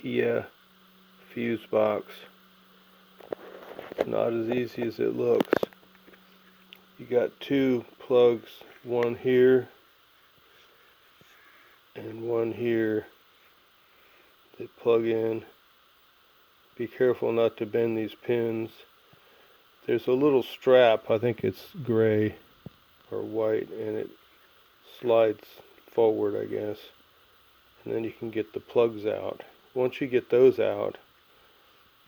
KIA Fusebox. Not as easy as it looks. You got two plugs, one here and one here that plug in. Be careful not to bend these pins. There's a little strap, I think it's gray or white, and it slides forward, I guess. And then you can get the plugs out. Once you get those out,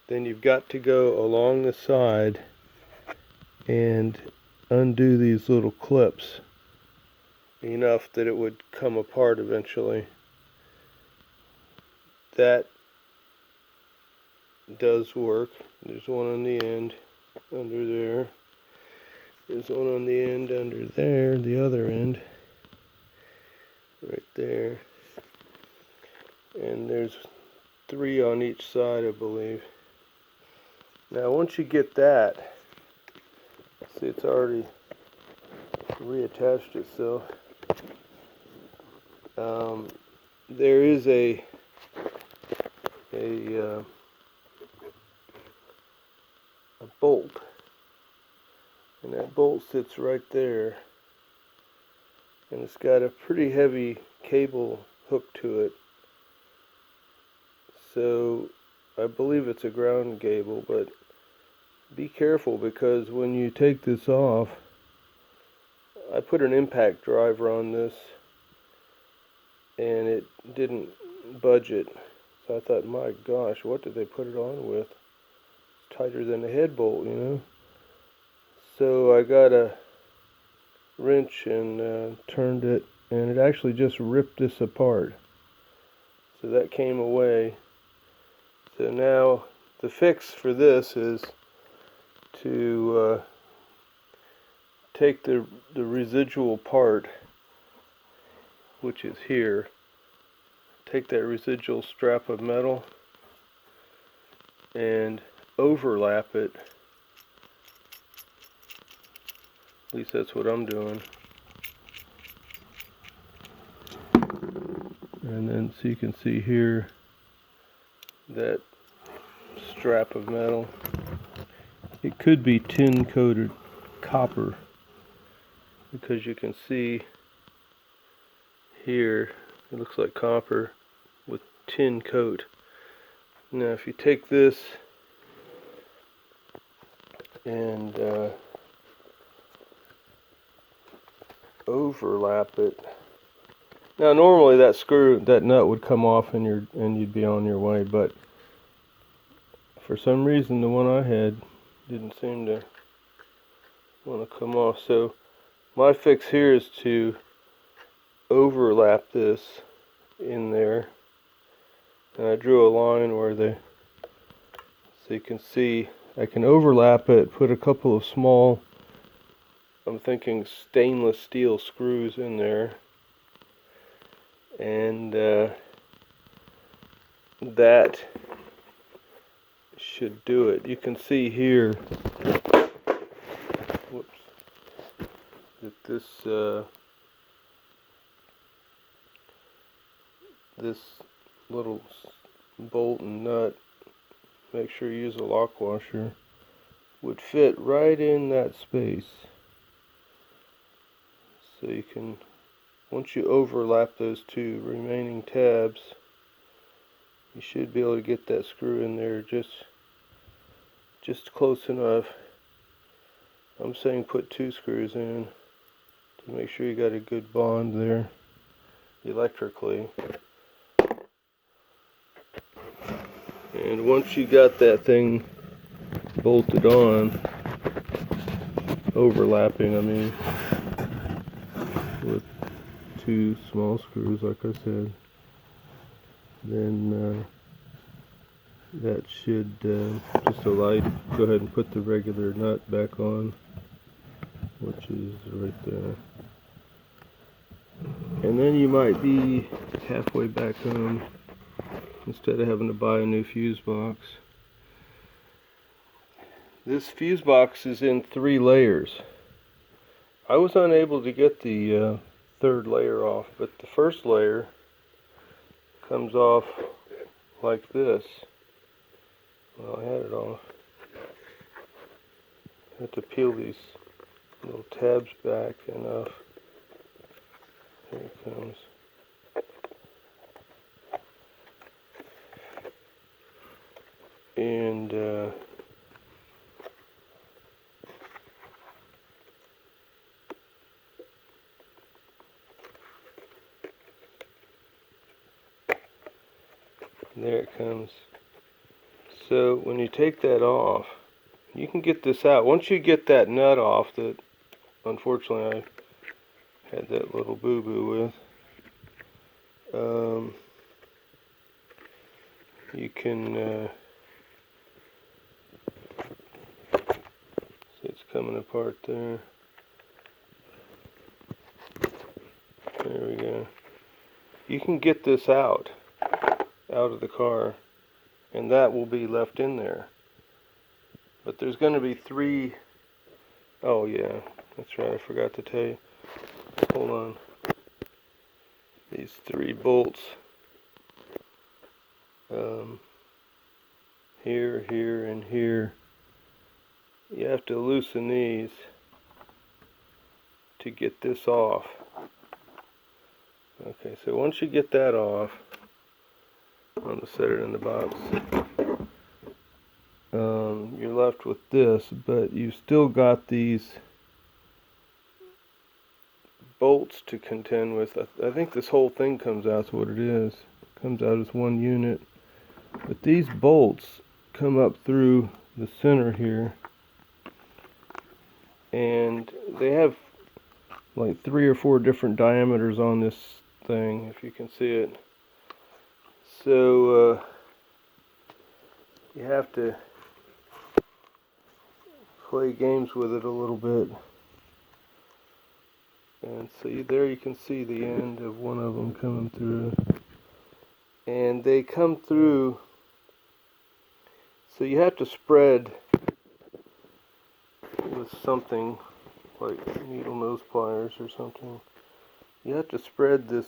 then you've got to go along the side and undo these little clips enough that it would come apart eventually. That does work. There's one on the end under there. There's one on the end under there, the other end right there. And there's three on each side, I believe. Now once you get that, see, it's already reattached itself. There is a bolt, and that bolt sits right there, and it's got a pretty heavy cable hooked to it. So I believe it's a ground cable, but be careful, because when you take this off, I put an impact driver on this and it didn't budge it. So I thought, my gosh, what did they put it on with? It's tighter than a head bolt, you know. So I got a wrench and turned it, and it actually just ripped this apart. So that came away. So now the fix for this is to take the residual part, which is here, take that residual strap of metal and overlap it. At least that's what I'm doing. And then so you can see here that strap of metal. It could be tin coated copper, because you can see here it looks like copper with tin coat. Now if you take this and overlap it, now normally that nut would come off and you'd be on your way, but for some reason the one I had didn't seem to want to come off. So my fix here is to overlap this in there, and I drew a line where so you can see I can overlap it, put a couple of small, I'm thinking stainless steel screws in there, and that should do it. You can see here, whoops, that this little bolt and nut, make sure you use a lock washer, would fit right in that space. So you can, once you overlap those two remaining tabs, you should be able to get that screw in there just close enough. I'm saying put 2 screws in to make sure you got a good bond there electrically. And once you got that thing bolted on, overlapping, I mean, with 2 small screws like I said, then that should just allow you to go ahead and put the regular nut back on, which is right there. And then you might be halfway back home instead of having to buy a new fuse box. This fuse box is in 3 layers. I was unable to get the 3rd layer off, but the first layer comes off like this. Well, I had it off. I have to peel these little tabs back enough. Here it comes. And there it comes. So when you take that off, you can get this out. Once you get that nut off that unfortunately I had that little boo-boo with, you can see it's coming apart there. There we go. You can get this out of the car, and that will be left in there. But there's going to be three. Oh yeah, that's right, I forgot to tell you. Hold on. These 3 bolts. Here, here, and here. You have to loosen these to get this off. Okay, so once you get that off, I'm going to set it in the box. You're left with this, but you've still got these bolts to contend with. I think this whole thing comes out to what it is. It comes out as one unit. But these bolts come up through the center here, and they have like 3 or 4 different diameters on this thing, if you can see it. So you have to play games with it a little bit. And so there you can see the end of one of them coming through. And they come through, so you have to spread with something like needle nose pliers or something. You have to spread this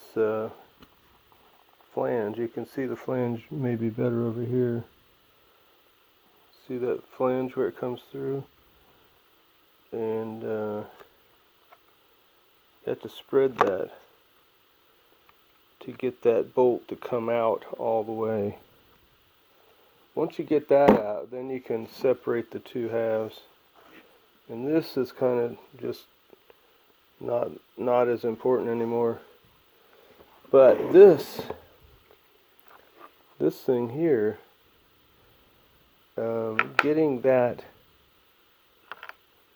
flange. You can see the flange maybe better over here. See that flange where it comes through? And you have to spread that to get that bolt to come out all the way. Once you get that out, then you can separate the 2 halves. And this is kind of just not as important anymore. But this thing here, getting that,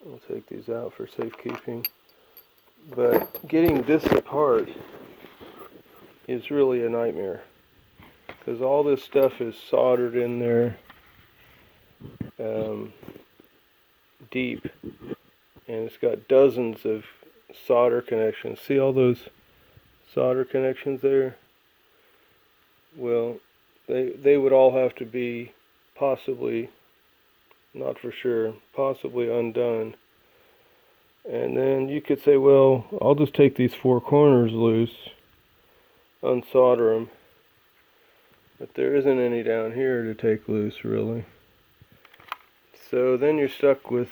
I'll take these out for safekeeping, but getting this apart is really a nightmare, because all this stuff is soldered in there deep, and it's got dozens of solder connections. See all those solder connections there? Well, they would all have to be possibly, not for sure, possibly undone. And then you could say, well, I'll just take these 4 corners loose, unsolder them. But there isn't any down here to take loose, really. So then you're stuck with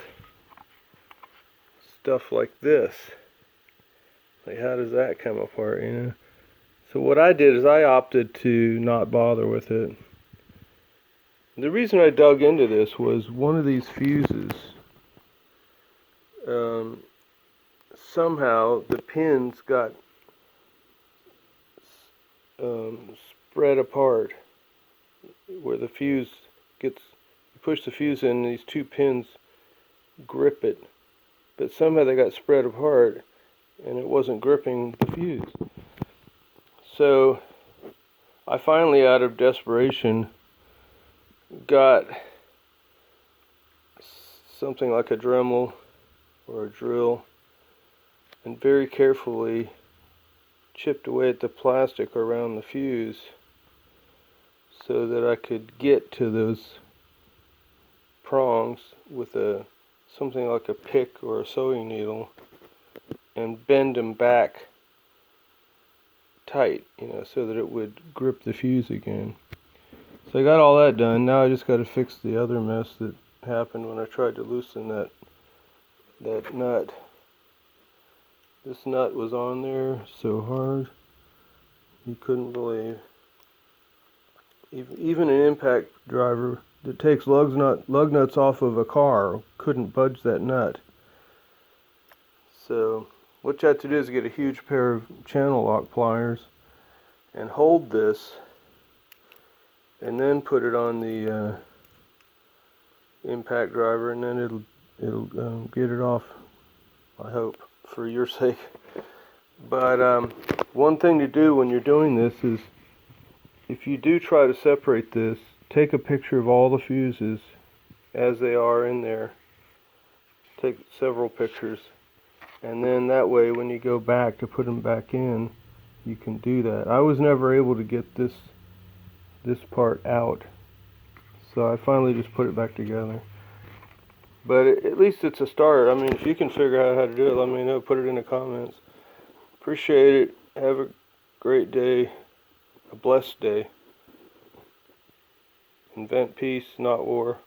stuff like this. Like, how does that come apart, you know? So what I did is I opted to not bother with it. The reason I dug into this was one of these fuses, somehow the pins got spread apart where the fuse gets, you push the fuse in, these 2 pins grip it, but somehow they got spread apart and it wasn't gripping the fuse. So I finally, out of desperation, got something like a Dremel or a drill and very carefully chipped away at the plastic around the fuse so that I could get to those prongs with something like a pick or a sewing needle and bend them back tight, you know, so that it would grip the fuse again. So I got all that done. Now I just got to fix the other mess that happened when I tried to loosen that nut. This nut was on there so hard you couldn't believe. Even an impact driver that takes lug nuts off of a car couldn't budge that nut. So what you have to do is get a huge pair of channel lock pliers and hold this, and then put it on the impact driver, and then it'll get it off, I hope, for your sake. But one thing to do when you're doing this is, if you do try to separate this, take a picture of all the fuses as they are in there. Take several pictures, and then that way when you go back to put them back in, you can do that. I was never able to get this part out, so I finally just put it back together. But at least it's a start. I mean, if you can figure out how to do it, let me know. Put it in the comments. Appreciate it. Have a great day. A blessed day. Invent peace, not war.